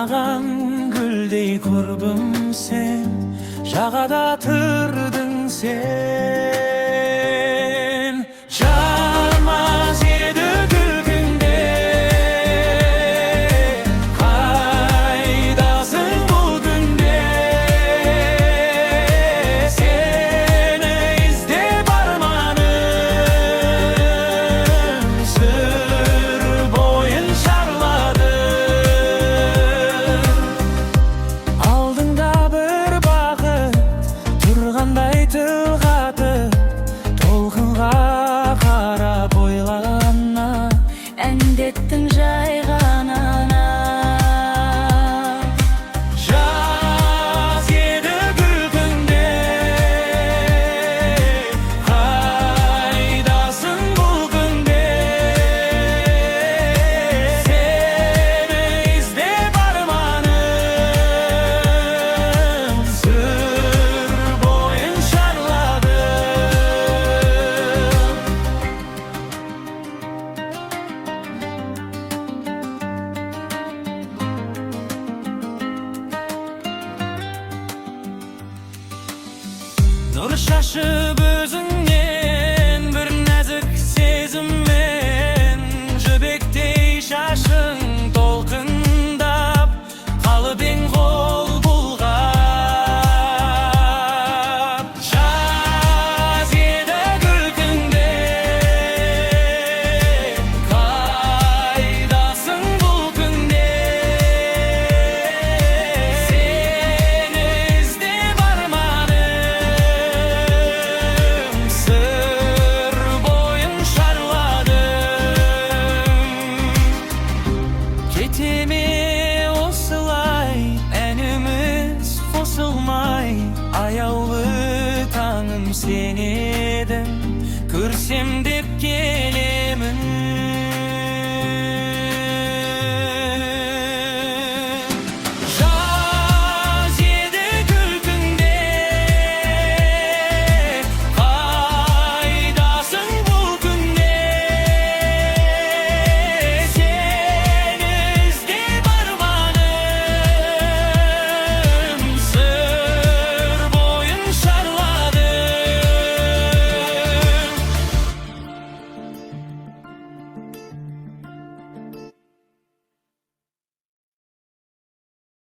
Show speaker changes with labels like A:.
A: Кайнаған гүлдей құрбым сен, жағада тұрдың сен. Жармас еді күлкіңде, қайдасың бұл күнде? Сені іздеп арманым сыр бойын шарлады. Алдыңда бір бақыт тұрғандай тілғатып, толқынға қарап ойлана,
B: әндеттің жай ғана.
A: Жаз еді күлкіңде, қайдасың бұл күнде? Сені іздеп арманым сыр бойын шарлады. Нұр шашып өзіңнен бір нәзік сезіммен, жібектей шашың толқындап, қалып ең қол бұлғап. Жаз еді күлкіңде, қайдасың бұл күнде? Сені іздеп арманым сыр бойын шарладым. Кете ме осылай әніміз қосылмай? Аяулы таңым сен едің, көрсем де